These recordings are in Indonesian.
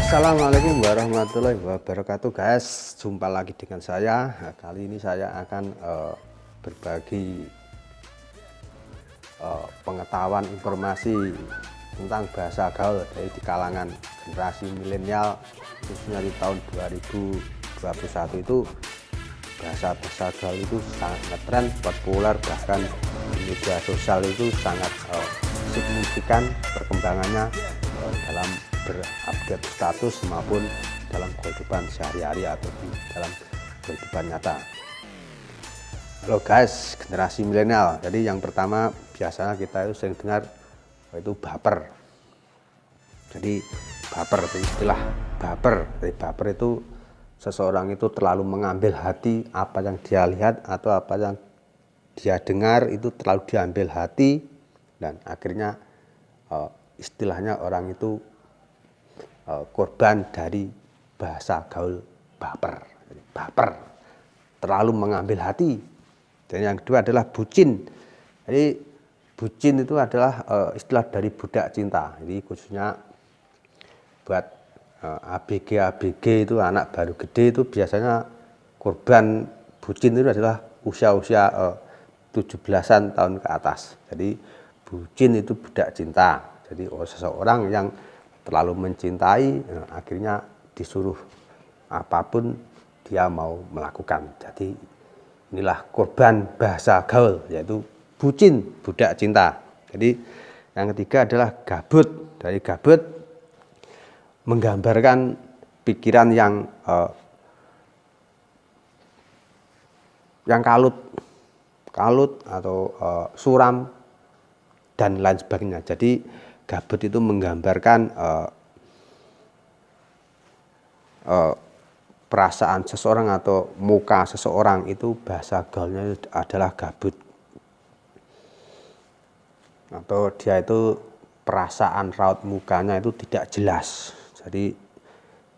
Assalamualaikum warahmatullahi wabarakatuh guys, jumpa lagi dengan saya. Nah, kali ini saya akan berbagi pengetahuan informasi tentang bahasa gaul dari di kalangan generasi milenial, khususnya di tahun 2021 itu bahasa gaul itu sangat ngetren, populer, bahkan di media sosial itu sangat signifikan perkembangannya dalam berupdate status maupun dalam kehidupan sehari-hari atau dalam kehidupan nyata. Halo guys, generasi milenial. Jadi yang pertama biasanya kita itu sering dengar yaitu baper. Jadi baper itu istilah baper. Jadi baper itu seseorang itu terlalu mengambil hati apa yang dia lihat atau apa yang dia dengar itu terlalu diambil hati dan akhirnya istilahnya orang itu korban dari bahasa gaul baper. Baper terlalu mengambil hati. Dan yang kedua adalah bucin. Jadi bucin itu adalah istilah dari budak cinta. Jadi khususnya buat ABG itu anak baru gede itu biasanya korban bucin itu adalah usia-usia 17-an tahun ke atas. Jadi bucin itu budak cinta. Jadi seseorang yang terlalu mencintai, akhirnya disuruh apapun dia mau melakukan. Jadi inilah korban bahasa gaul, yaitu bucin, budak cinta. Jadi yang ketiga adalah gabut. Dari gabut menggambarkan pikiran yang kalut atau suram dan lain sebagainya. Jadi gabut itu menggambarkan perasaan seseorang atau muka seseorang itu bahasa gaulnya adalah gabut. Atau dia itu perasaan raut mukanya itu tidak jelas. Jadi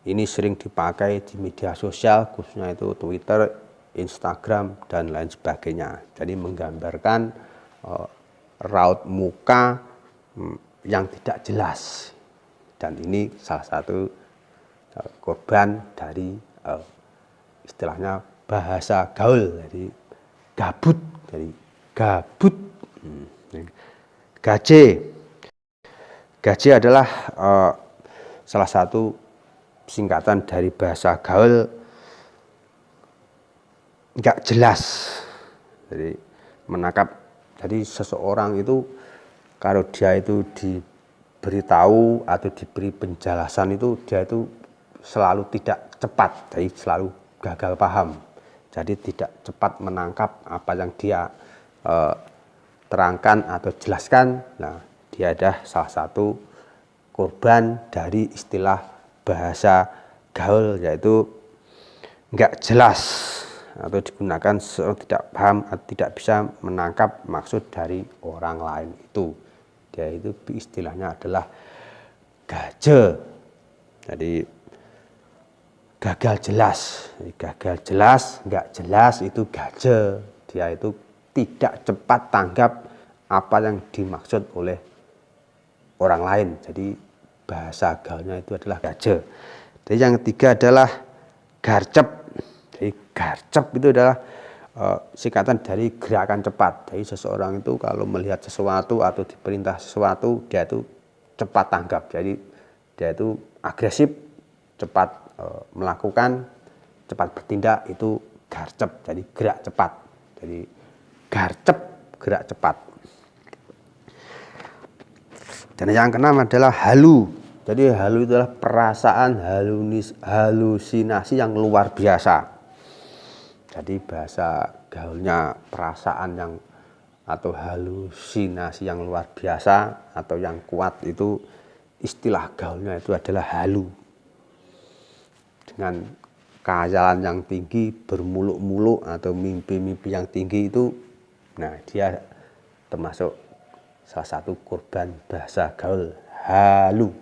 ini sering dipakai di media sosial, khususnya itu Twitter, Instagram, dan lain sebagainya. Jadi menggambarkan raut muka yang tidak jelas, dan ini salah satu korban dari istilahnya bahasa gaul. Jadi gabut, jadi gabut. Gaje adalah salah satu singkatan dari bahasa gaul nggak jelas. Jadi menangkap, jadi seseorang itu kalau dia itu diberitahu atau diberi penjelasan itu dia itu selalu tidak cepat, jadi selalu gagal paham. Jadi tidak cepat menangkap apa yang dia terangkan atau jelaskan. Nah, dia adalah salah satu korban dari istilah bahasa gaul, yaitu nggak jelas atau digunakan seorang tidak paham atau tidak bisa menangkap maksud dari orang lain itu. Dia itu istilahnya adalah gaje. Jadi gagal jelas. Jadi gagal jelas, nggak jelas itu gaje. Dia itu tidak cepat tanggap apa yang dimaksud oleh orang lain. Jadi bahasa gaulnya itu adalah gaje. Jadi yang ketiga adalah garcep. Jadi garcep itu adalah singkatan dari gerakan cepat. Jadi seseorang itu kalau melihat sesuatu atau diperintah sesuatu, dia itu cepat tanggap. Jadi dia itu agresif, cepat melakukan, cepat bertindak, itu garcep. Jadi gerak cepat. Jadi garcep, gerak cepat. Dan yang keenam adalah halu. Jadi halu itu adalah perasaan halusinasi yang luar biasa. Jadi bahasa gaulnya perasaan yang atau halusinasi yang luar biasa atau yang kuat itu istilah gaulnya itu adalah halu. Dengan khayalan yang tinggi, bermuluk-muluk atau mimpi-mimpi yang tinggi itu, nah dia termasuk salah satu korban bahasa gaul halu.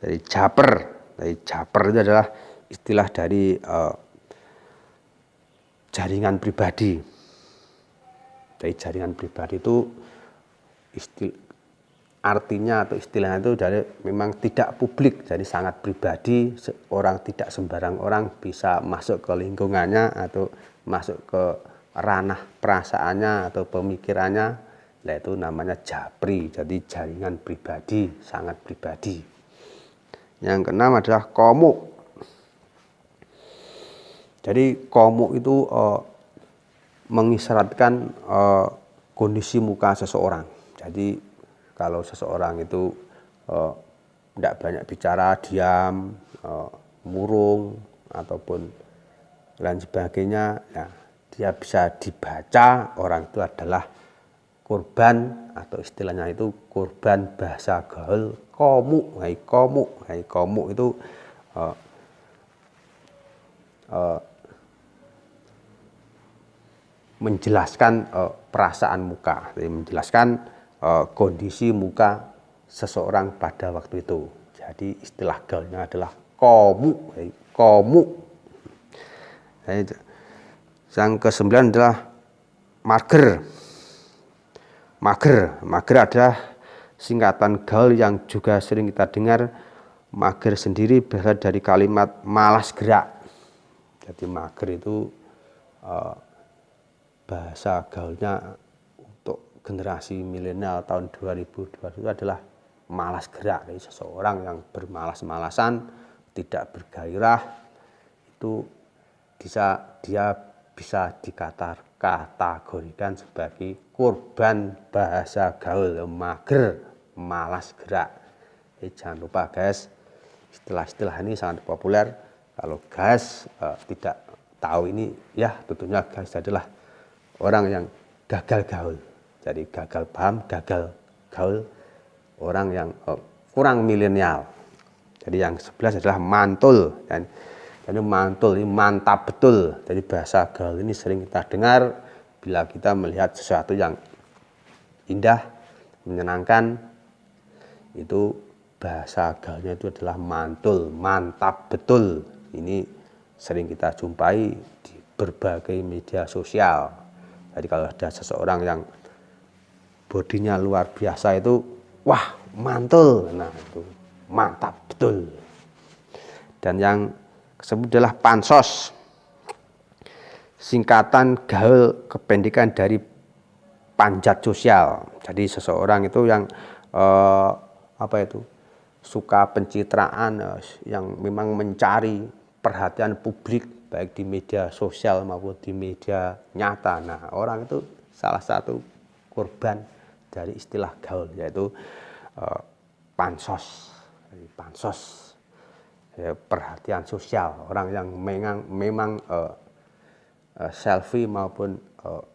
Dari caper. Dari caper itu adalah istilah dari jaringan pribadi. Dari jaringan pribadi itu artinya atau istilahnya itu dari memang tidak publik, jadi sangat pribadi. Orang tidak sembarang orang bisa masuk ke lingkungannya atau masuk ke ranah perasaannya atau pemikirannya. Nah, itu namanya japri, jadi jaringan pribadi, sangat pribadi. Yang keenam adalah komuk. Jadi komuk itu mengisyaratkan kondisi muka seseorang. Jadi kalau seseorang itu tidak banyak bicara, diam, murung, ataupun lain sebagainya, ya, dia bisa dibaca orang itu adalah korban, atau istilahnya itu korban bahasa gaul komuk. Komuk itu menjelaskan perasaan muka, jadi menjelaskan kondisi muka seseorang pada waktu itu. Jadi istilah gaulnya adalah komuk. Yang ke-9 adalah mager. Mager adalah singkatan gaul yang juga sering kita dengar. Mager sendiri berasal dari kalimat malas gerak. Jadi mager itu bahasa gaulnya untuk generasi milenial tahun 2020 itu adalah malas gerak. Jadi seseorang yang bermalas-malasan, tidak bergairah, itu dia bisa dikategorikan sebagai korban bahasa gaul, mager, malas gerak. Jadi jangan lupa guys, istilah-istilah ini sangat populer. Kalau guys tidak tahu ini, ya tentunya guys adalah orang yang gagal gaul. Jadi gagal paham, gagal gaul, orang yang kurang milenial. Jadi yang 11 adalah mantul. Dan mantul ini mantap betul. Jadi bahasa gaul ini sering kita dengar bila kita melihat sesuatu yang indah, menyenangkan. Itu bahasa gaulnya itu adalah mantul, mantap betul. Ini sering kita jumpai di berbagai media sosial. Jadi kalau ada seseorang yang bodinya luar biasa itu, wah mantul, nah itu mantap betul. Dan yang tersebut adalah pansos, singkatan gaul kependekan dari panjat sosial. Jadi seseorang itu yang suka pencitraan, yang memang mencari perhatian publik baik di media sosial maupun di media nyata. Nah, orang itu salah satu korban dari istilah gaul, yaitu pansos. Perhatian sosial, orang yang memang selfie maupun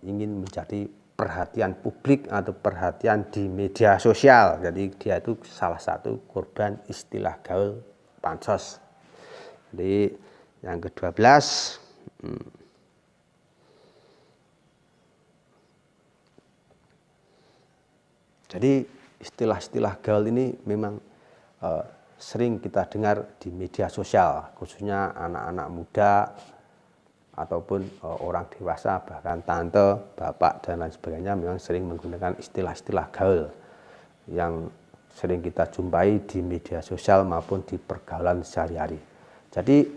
ingin menjadi perhatian publik atau perhatian di media sosial. Jadi dia itu salah satu korban istilah gaul pansos. Jadi yang ke-12, jadi istilah-istilah gaul ini memang sering kita dengar di media sosial, khususnya anak-anak muda ataupun orang dewasa, bahkan tante, bapak, dan lain sebagainya memang sering menggunakan istilah-istilah gaul yang sering kita jumpai di media sosial maupun di pergaulan sehari-hari. Jadi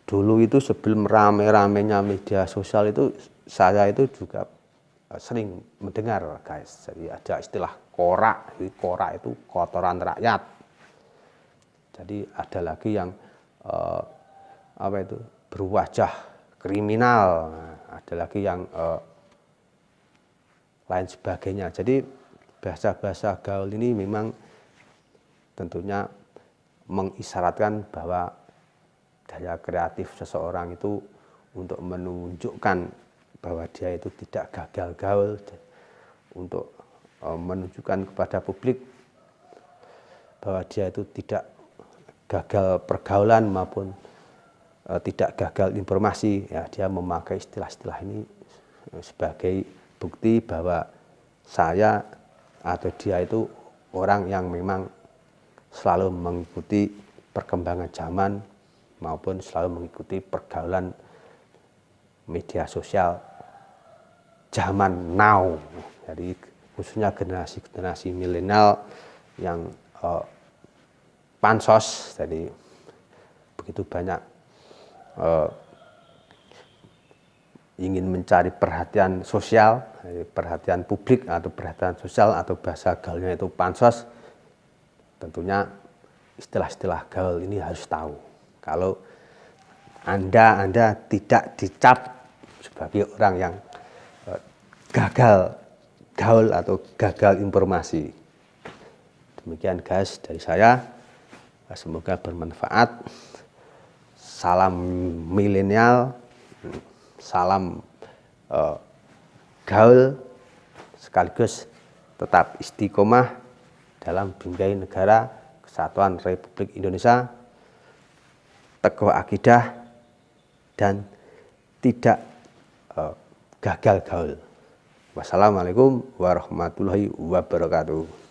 dulu itu sebelum rame-ramenya media sosial itu, saya itu juga sering mendengar guys. Jadi ada istilah korak. Jadi korak itu kotoran rakyat. Jadi ada lagi yang berwajah kriminal. Nah, ada lagi yang lain sebagainya. Jadi bahasa-bahasa gaul ini memang tentunya mengisyaratkan bahwa daya kreatif seseorang itu untuk menunjukkan bahwa dia itu tidak gagal gaul, untuk menunjukkan kepada publik bahwa dia itu tidak gagal pergaulan maupun tidak gagal informasi. Ya, dia memakai istilah-istilah ini sebagai bukti bahwa saya atau dia itu orang yang memang selalu mengikuti perkembangan zaman maupun selalu mengikuti pergaulan media sosial zaman now. Jadi khususnya generasi milenial yang pansos, jadi begitu banyak ingin mencari perhatian sosial, perhatian publik atau perhatian sosial atau bahasa gaulnya itu pansos. Tentunya istilah-istilah gaul ini harus tahu. Kalau Anda tidak dicap sebagai orang yang gagal gaul atau gagal informasi. Demikian guys dari saya, semoga bermanfaat. Salam milenial, salam gaul, sekaligus tetap istiqomah dalam bingkai negara Kesatuan Republik Indonesia, teguh akidah dan tidak gagal gaul. Wassalamualaikum warahmatullahi wabarakatuh.